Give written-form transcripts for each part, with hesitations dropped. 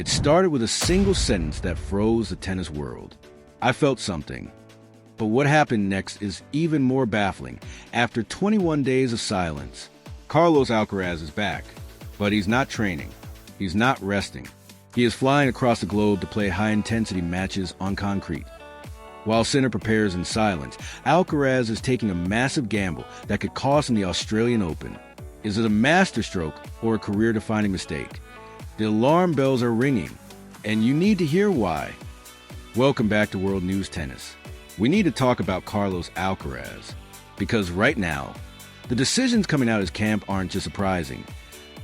It started with a single sentence that froze the tennis world. I felt something. But what happened next is even more baffling. After 21 days of silence, Carlos Alcaraz is back. But he's not training. He's not resting. He is flying across the globe to play high-intensity matches on concrete. While Sinner prepares in silence, Alcaraz is taking a massive gamble that could cost him the Australian Open. Is it a masterstroke or a career-defining mistake? The alarm bells are ringing, and you need to hear why. Welcome back to World News Tennis. We need to talk about Carlos Alcaraz, because right now, the decisions coming out of his camp aren't just surprising.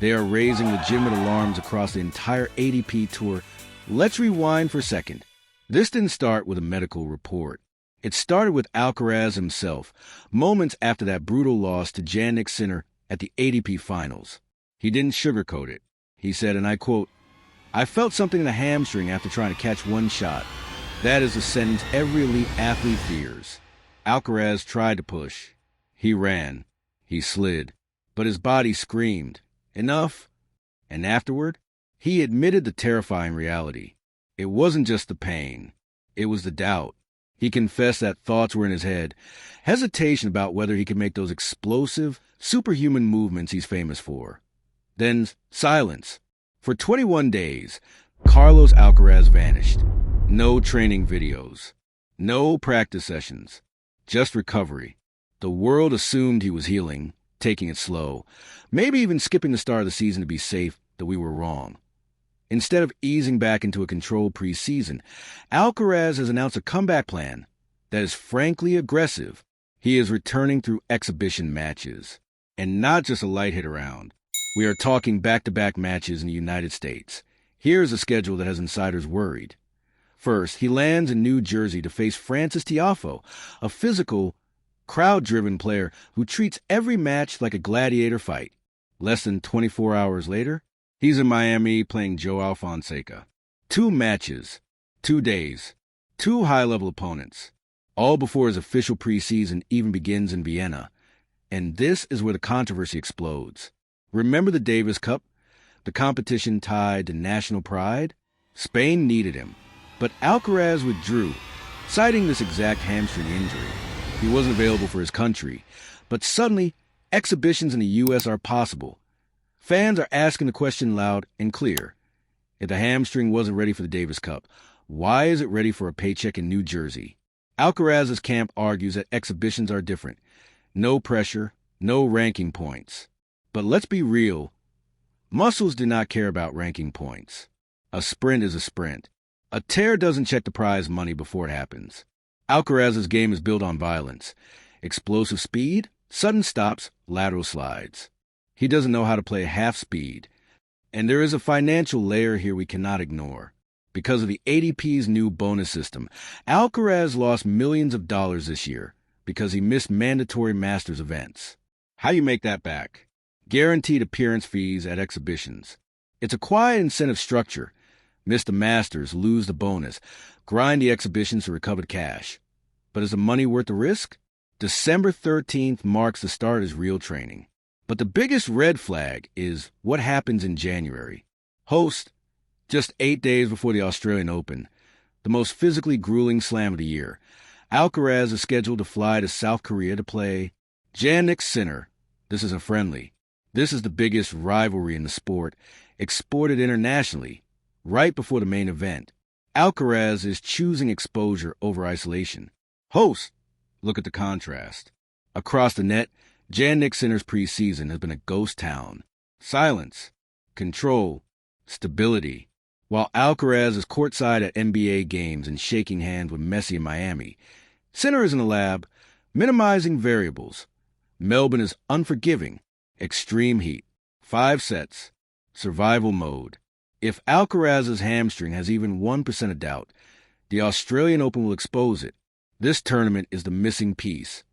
They are raising legitimate alarms across the entire ATP Tour. Let's rewind for a second. This didn't start with a medical report. It started with Alcaraz himself, moments after that brutal loss to Jannik Sinner at the ATP Finals. He didn't sugarcoat it. He said, and I quote, "I felt something in the hamstring after trying to catch one shot. That is a sentence every elite athlete fears." Alcaraz tried to push. He ran. He slid. But his body screamed, "Enough!" And afterward, he admitted the terrifying reality. It wasn't just the pain. It was the doubt. He confessed that thoughts were in his head, hesitation about whether he could make those explosive, superhuman movements he's famous for. Then silence. For 21 days, Carlos Alcaraz vanished. No training videos. No practice sessions. Just recovery. The world assumed he was healing, taking it slow, maybe even skipping the start of the season to be safe, that we were wrong. Instead of easing back into a controlled preseason, Alcaraz has announced a comeback plan that is frankly aggressive. He is returning through exhibition matches, and not just a light hit around. We are talking back-to-back matches in the United States. Here's a schedule that has insiders worried. First, he lands in New Jersey to face Frances Tiafoe, a physical, crowd-driven player who treats every match like a gladiator fight. Less than 24 hours later, he's in Miami playing Joao Fonseca. 2 matches, 2 days, 2 high-level opponents, all before his official preseason even begins in Vienna. And this is where the controversy explodes. Remember the Davis Cup? The competition tied to national pride? Spain needed him, but Alcaraz withdrew, citing this exact hamstring injury. He wasn't available for his country, but suddenly, exhibitions in the U.S. are possible. Fans are asking the question loud and clear. If the hamstring wasn't ready for the Davis Cup, why is it ready for a paycheck in New Jersey? Alcaraz's camp argues that exhibitions are different. No pressure, no ranking points. But let's be real. Muscles do not care about ranking points. A sprint is a sprint. A tear doesn't check the prize money before it happens. Alcaraz's game is built on violence. Explosive speed, sudden stops, lateral slides. He doesn't know how to play half speed. And there is a financial layer here we cannot ignore. Because of the ATP's new bonus system, Alcaraz lost millions of dollars this year because he missed mandatory Masters events. How do you make that back? Guaranteed appearance fees at exhibitions. It's a quiet incentive structure. Miss the Masters, lose the bonus. Grind the exhibitions to recover the cash. But is the money worth the risk? December 13th marks the start of his real training. But the biggest red flag is what happens in January. Host, just 8 days before the Australian Open, the most physically grueling slam of the year, Alcaraz is scheduled to fly to South Korea to play Jannik Sinner. This is a friendly. This is the biggest rivalry in the sport, exported internationally, right before the main event. Alcaraz is choosing exposure over isolation. Host, look at the contrast. Across the net, Jannik Sinner's preseason has been a ghost town. Silence, control, stability. While Alcaraz is courtside at NBA games and shaking hands with Messi in Miami, Sinner is in the lab, minimizing variables. Melbourne is unforgiving. Extreme heat. 5 sets. Survival mode. If Alcaraz's hamstring has even 1% of doubt, the Australian Open will expose it. This tournament is the missing piece.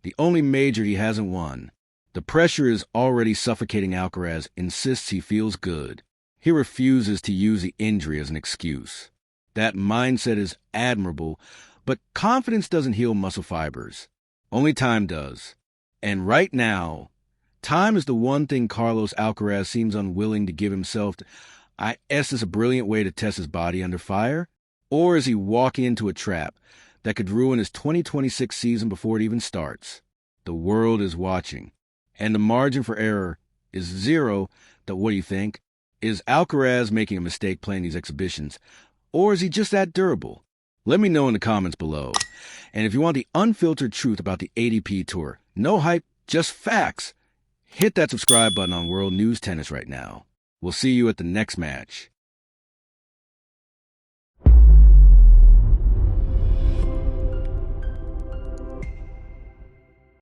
The only major he hasn't won. The pressure is already suffocating. Alcaraz insists he feels good. He refuses to use the injury as an excuse. That mindset is admirable, but confidence doesn't heal muscle fibers. Only time does. And right now, time is the one thing Carlos Alcaraz seems unwilling to give himself. Is this a brilliant way to test his body under fire? Or is he walking into a trap that could ruin his 2026 season before it even starts? The world is watching, and the margin for error is zero. What do you think? Is Alcaraz making a mistake playing these exhibitions, or is he just that durable? Let me know in the comments below. And if you want the unfiltered truth about the ATP Tour, no hype, just facts, hit that subscribe button on World News Tennis right now. We'll see you at the next match.